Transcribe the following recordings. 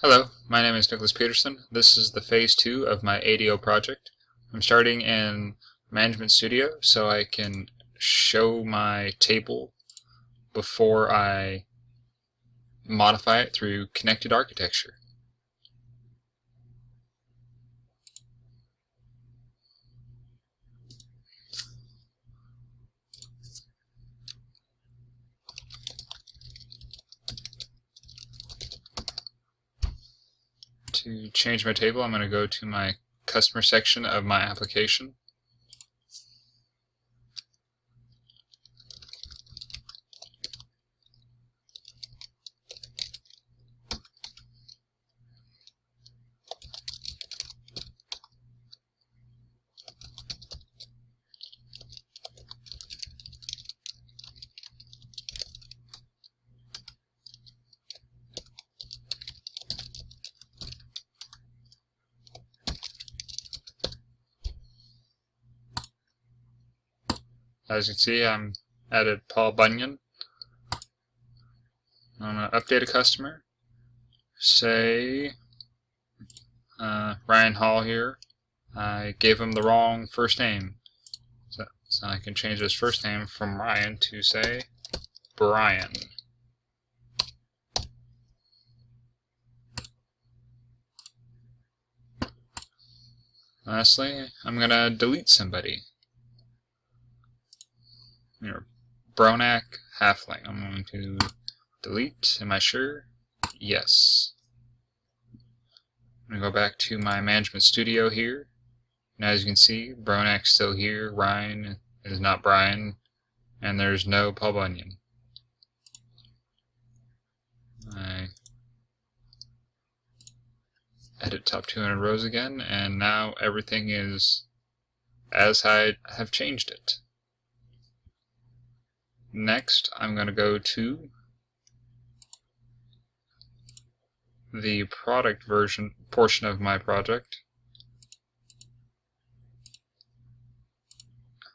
Hello, my name is Nicholas Peterson. This is the phase 2 of my ADO project. I'm starting in Management Studio so I can show my table before I modify it through connected architecture. To change my table, I'm going to go to my customer section of my application. As you can see, I'm added Paul Bunyan. I'm going to update a customer. Say Ryan Hall here. I gave him the wrong first name. So I can change his first name from Ryan to, say, Brian. Lastly, I'm going to delete somebody. Bronak Halfling. I'm going to delete. Am I sure? Yes. I'm going to go back to my Management Studio here. And as you can see, Bronak's still here. Ryan is not Brian. And there's no Paul Bunyan. I edit top 200 rows again, and now everything is as I have changed it. Next, I'm going to go to the product version portion of my project.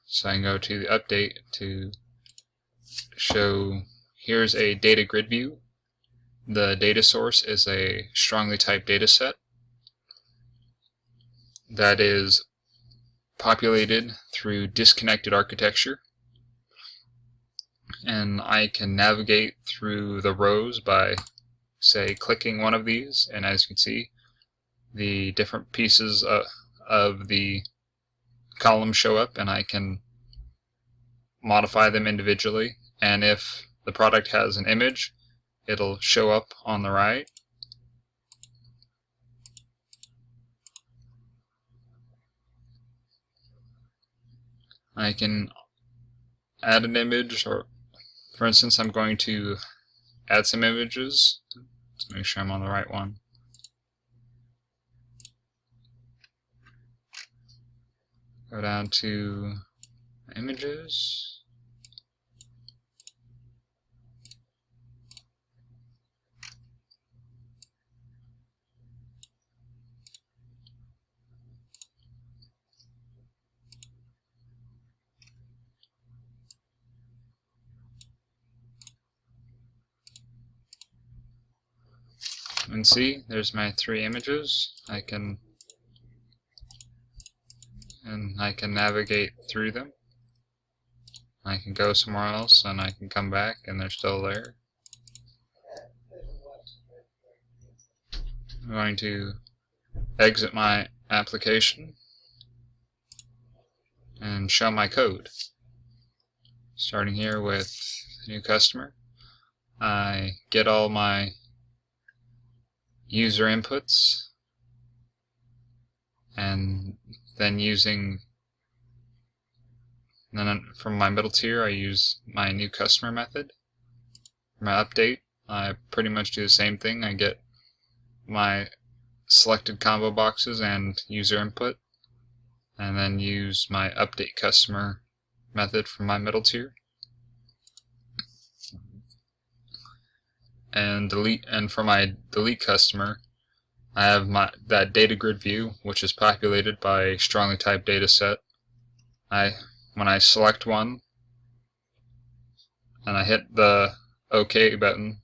So I can go to the update to show here's a data grid view. The data source is a strongly typed data set that is populated through disconnected architecture. And I can navigate through the rows by, say, clicking one of these, and as you can see, the different pieces of the column show up, and I can modify them individually. And if the product has an image, it'll show up on the right. I can add an image, or for instance, I'm going to add some images to make sure I'm on the right one. Go down to images. And see, there's my 3 images. I can navigate through them. I can go somewhere else and I can come back and they're still there. I'm going to exit my application and show my code. Starting here with new customer, I get all my user inputs, and then from my middle tier I use my new customer method. For my update, I pretty much do the same thing. I get my selected combo boxes and user input, and then use my update customer method from my middle tier. And for my delete customer, I have that data grid view, which is populated by a strongly typed data set. When I select one and I hit the OK button,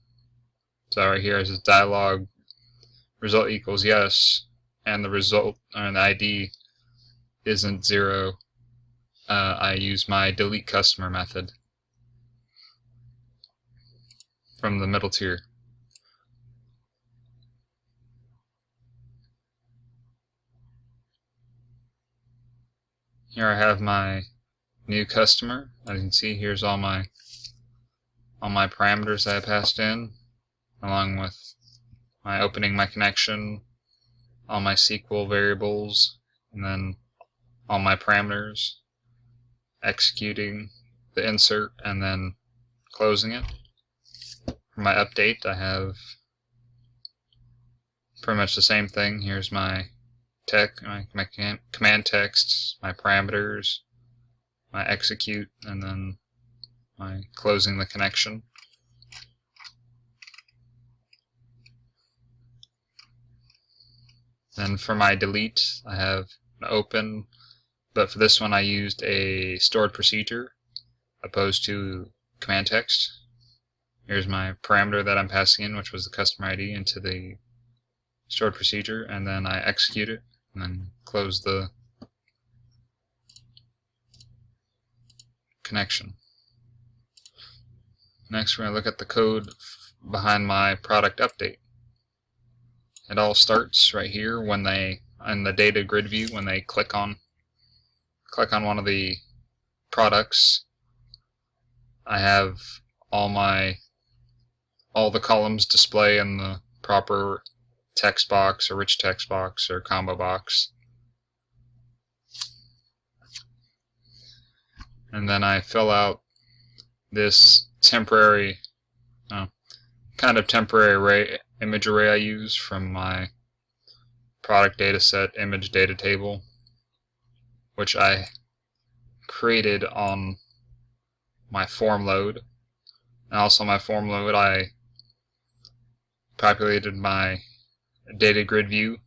so right here is this dialog result equals yes, and the result and the ID isn't 0, I use my delete customer method from the middle tier. Here I have my new customer. As you can see, here's all my parameters that I passed in, along with my opening my connection, all my SQL variables, and then all my parameters, executing the insert, and then closing it. For my update, I have pretty much the same thing. Here's my my command text, my parameters, my execute, and then my closing the connection. Then for my delete, I have an open, but for this one I used a stored procedure opposed to command text. Here's my parameter that I'm passing in, which was the customer ID, into the stored procedure, and then I execute it and then close the connection. Next, we're going to look at the code behind my product update. It all starts right here when they, in the data grid view, when they click on one of the products. I have all the columns display in the proper text box or rich text box or combo box. And then I fill out this temporary, kind of temporary image array I use from my product dataset image data table, which I created on my form load. And also my form load, I populated my data grid view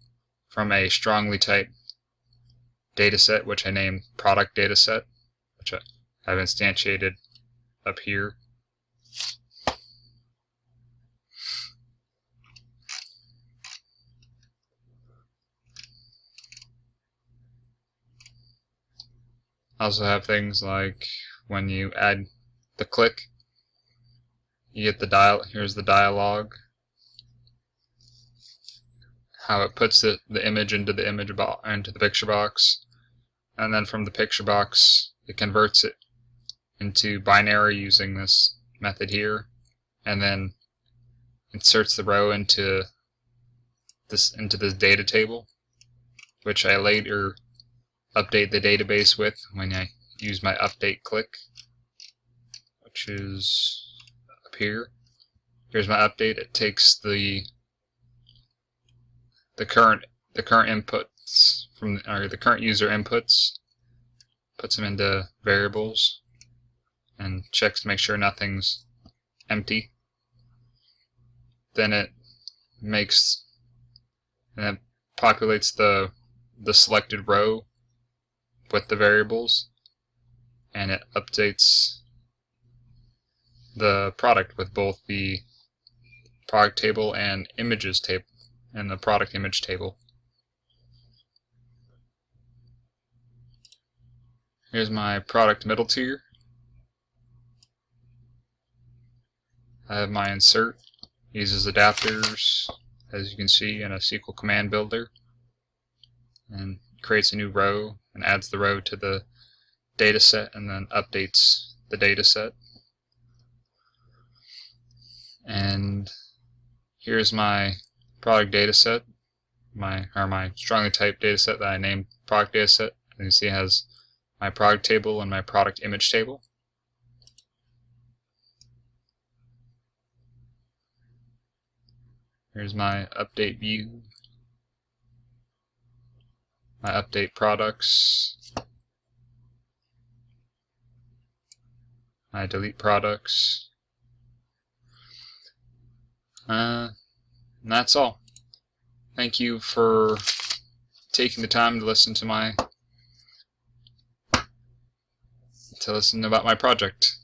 from a strongly typed dataset, which I named product dataset, which I've instantiated up here. I also have things like when you add the click, you get the here's the dialog, how it puts the image into the picture box, and then from the picture box it converts it into binary using this method here, and then inserts the row into this data table, which I later update the database with when I use my update click, which is up here. Here's my update. It takes the current inputs from the current user inputs, puts them into variables, and checks to make sure nothing's empty. Then it populates the selected row with the variables, and it updates the product with both the product table and images table and the product image table. Here's my product middle tier. I have my insert, uses adapters, as you can see, in a SQL command builder, and creates a new row and adds the row to the dataset and then updates the dataset. And here's my product dataset, my strongly typed dataset that I named product dataset. As you can see, it has my product table and my product image table. Here's my update view, my update products, my delete products, and that's all. Thank you for taking the time to listen about my project.